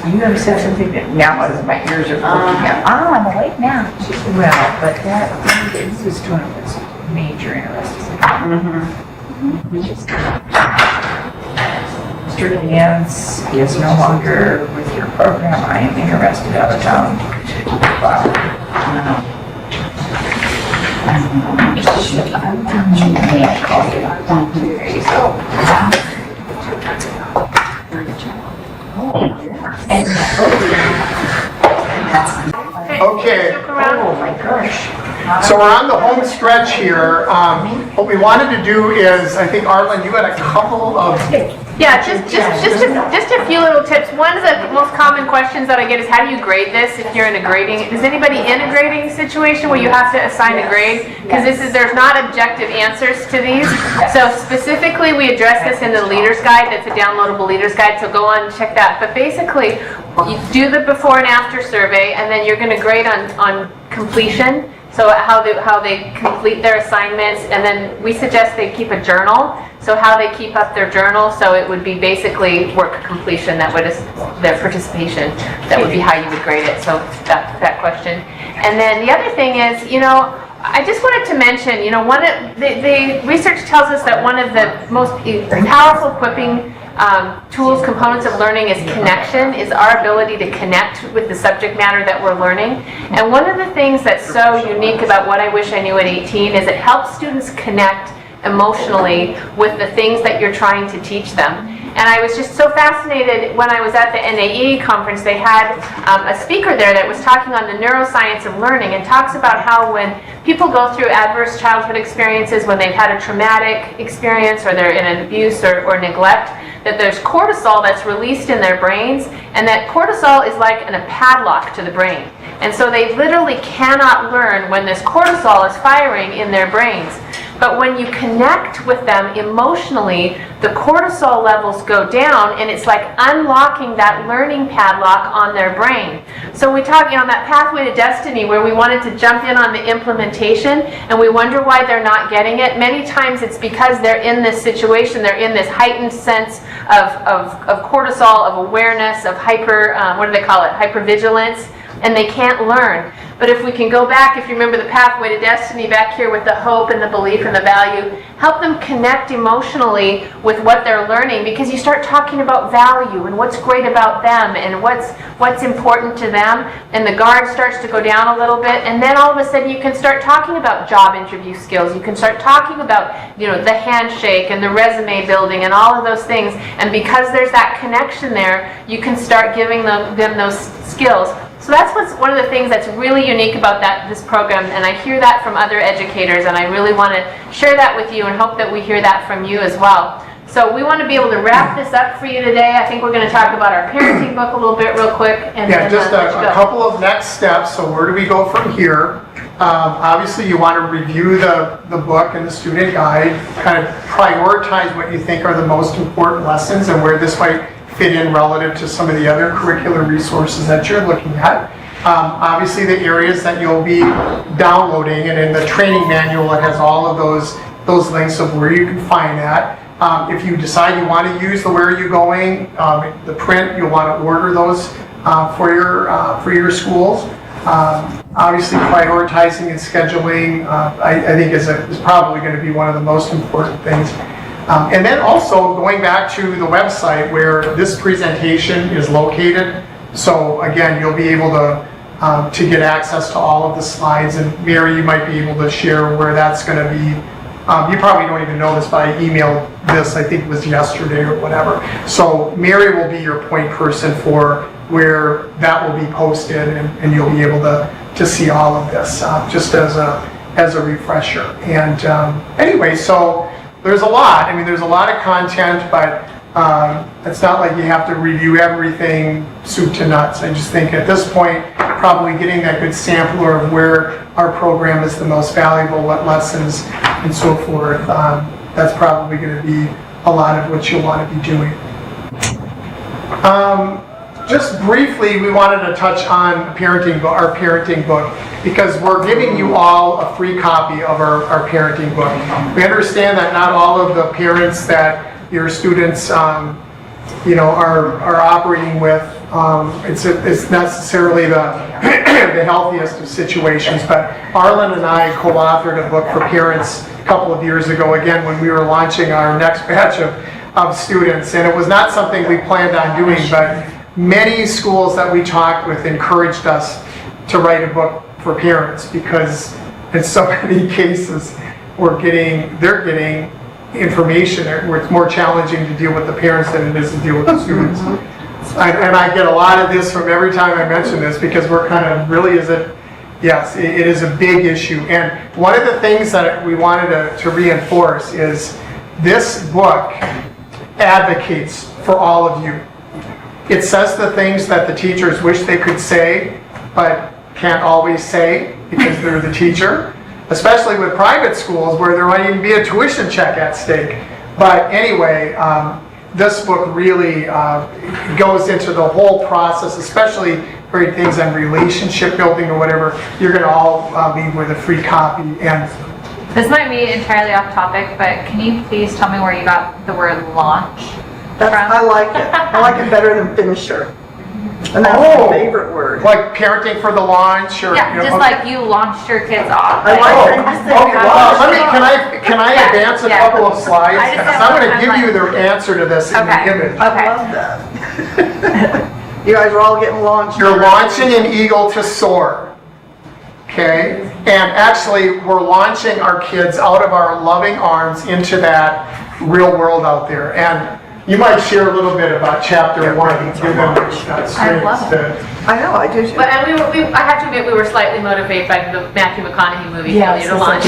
You ever said something that now as my ears are working out? Oh, I'm awake now. Well, but that this one was major interesting. Mr. Dan's is no longer with your program. I am interested out of town. Wow. There you go. Okay, Oh my gosh. so we're on the home stretch here. What we wanted to do is, I think Arlen, you had a couple of, Yeah, just a few little tips. One of the most common questions that I get is, how do you grade this if you're in a grading? Is anybody in a grading situation where you have to assign a grade? Because there's not objective answers to these. So specifically, we address this in the Leader's Guide. That's a downloadable Leader's Guide, so go on and check that. But basically, you do the before and after survey, and then you're going to grade on completion. So how they complete their assignments, and then we suggest they keep a journal. So how they keep up their journal, so it would be basically work completion, that would their participation, that would be how you would grade it. So that question. And then the other thing is, I just wanted to mention, one of the research tells us that one of the most powerful equipping tools, components of learning is connection, is our ability to connect with the subject matter that we're learning. And one of the things that's so unique about What I Wish I Knew at 18 is it helps students connect emotionally with the things that you're trying to teach them. And I was just so fascinated when I was at the NAE conference. They had a speaker there that was talking on the neuroscience of learning, and talks about how when people go through adverse childhood experiences, when they've had a traumatic experience or they're in an abuse or neglect, that there's cortisol that's released in their brains, and that cortisol is like a padlock to the brain. And so they literally cannot learn when this cortisol is firing in their brains. But when you connect with them emotionally, the cortisol levels go down, and it's like unlocking that learning padlock on their brain. So we talk, on that pathway to destiny, where we wanted to jump in on the implementation, and we wonder why they're not getting it. Many times it's because they're in this situation, they're in this heightened sense of cortisol, of awareness, of hypervigilance, and they can't learn. But if we can go back, if you remember the pathway to destiny back here with the hope and the belief and the value, help them connect emotionally with what they're learning, because you start talking about value and what's great about them and what's important to them, and the guard starts to go down a little bit, and then all of a sudden you can start talking about job interview skills. You can start talking about, the handshake and the resume building and all of those things, and because there's that connection there, you can start giving them those skills. So that's one of the things that's really unique about this program, and I hear that from other educators, and I really want to share that with you and hope that we hear that from you as well. So we want to be able to wrap this up for you today. I think we're going to talk about our parenting book a little bit real quick. And just a couple of next steps. So where do we go from here? Obviously you want to review the book and the student guide, kind of prioritize what you think are the most important lessons and where this might fit in relative to some of the other curricular resources that you're looking at. Obviously the areas that you'll be downloading, and in the training manual it has all of those links of where you can find that. If you decide you want to use the Where Are You Going, the print, you'll want to order those for your schools. Obviously prioritizing and scheduling I think is probably going to be one of the most important things. And then also going back to the website where this presentation is located. So again, you'll be able to get access to all of the slides, and Mary, you might be able to share where that's going to be. You probably don't even know this, but I emailed this, I think it was yesterday or whatever. So Mary will be your point person for where that will be posted, and you'll be able to see all of this just as a refresher. And anyway, so there's a lot. There's a lot of content, but it's not like you have to review everything soup to nuts. I just think at this point, probably getting that good sampler of where our program is the most valuable, what lessons and so forth, that's probably going to be a lot of what you'll want to be doing. Just briefly, we wanted to touch on our parenting book, because we're giving you all a free copy of our parenting book. We understand that not all of the parents that your students are operating with It's necessarily the the healthiest of situations, but Arlen and I co-authored a book for parents a couple of years ago, again, when we were launching our next batch of students, and it was not something we planned on doing, but many schools that we talked with encouraged us to write a book for parents, because in so many cases, they're getting information where it's more challenging to deal with the parents than it is to deal with the students. And I get a lot of this from every time I mention this, because we're kind of, really is it? Yes, it is a big issue. And one of the things that we wanted to reinforce is this book advocates for all of you. It says the things that the teachers wish they could say, but can't always say because they're the teacher, especially with private schools where there might even be a tuition check at stake. But anyway, this book really goes into the whole process, especially for things on relationship building or whatever. You're going to all leave with a free copy. And This might be entirely off topic, but can you please tell me where you got the word launch from? I like it. I like it better than finisher. And that's my favorite word. like parenting for the launch, or Yeah, just like you launched your kids off. I like Okay, well, can I Yeah, advance a yeah. couple of slides? I just Because have I'm going one, to I'm give you the answer to this in Okay. the image. I Okay. love that. You guys are all getting launched. You're launching an eagle to soar. Okay? And actually, we're launching our kids out of our loving arms into that real world out there. And you might share a little bit about chapter 1. Give them love it. I know, I do too. But, and I have to admit, we were slightly motivated by the Matthew McConaughey movie, Yes, Failure to Launch.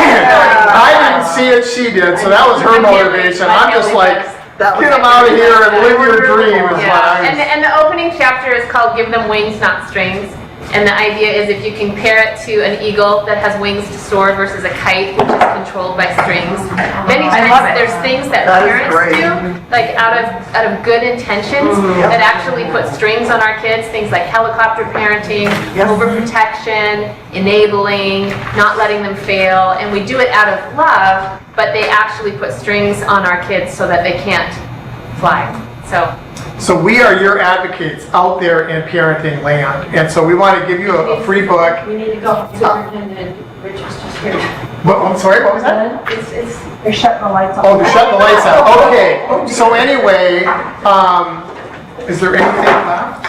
I didn't see it, she did, so that was her motivation. I'm just like, That was get them out of here and live your dream is what Yeah, I was. and the opening chapter is called Give Them Wings, Not Strings. And the idea is if you compare it to an eagle that has wings to soar versus a kite which is controlled by strings. Many I love times it. there's things that That is parents great. do, like out of good intentions, that actually put strings on our kids, things like helicopter parenting, Yes. overprotection, enabling, not letting them fail. And we do it out of love, but they actually put strings on our kids so that they can't fly. So we are your advocates out there in parenting land. And so we want to give you a free book. We need to go, Superintendent Richards just here. I'm sorry, what was that? They're shutting the lights off. Oh, to shut the lights out. Okay. So anyway, is there anything left?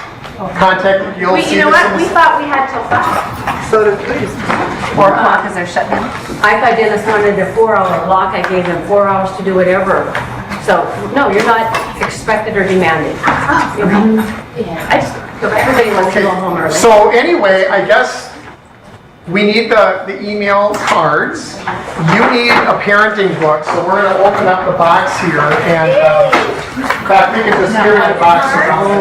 Contact the Guild You know what? We Citizens. thought we had till 5. So do please. 4 o'clock as they're shutting down. I thought Dennis wanted a 4-hour block. I gave him 4 hours to do whatever. So, no, you're not expected or demanded. I just go back. Everybody wants to go home early. So anyway, I guess we need the email cards. You need a parenting book, so we're going to open up the box here, and in fact, we can just carry the box around.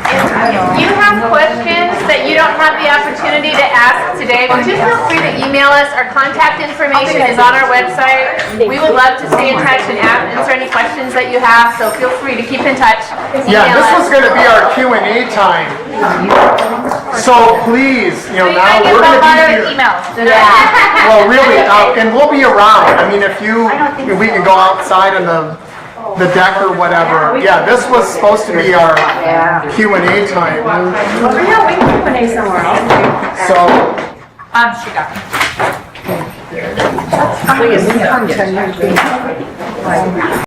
If you have questions that you don't have the opportunity to ask today, would you feel free to email us? Our contact information is on our website. We would love to stay in touch and answer any questions that you have, so feel free to keep in touch. Yeah, Email this us. was going to be our Q&A time. So please, So you now might get we're going to bombarded be with here. emails. Well, really, and we'll be around. I mean, if we can go outside on the deck or whatever. Yeah, this was supposed to be our Q&A time. Yeah, we can put a somewhere else. So, She got me. Please, come to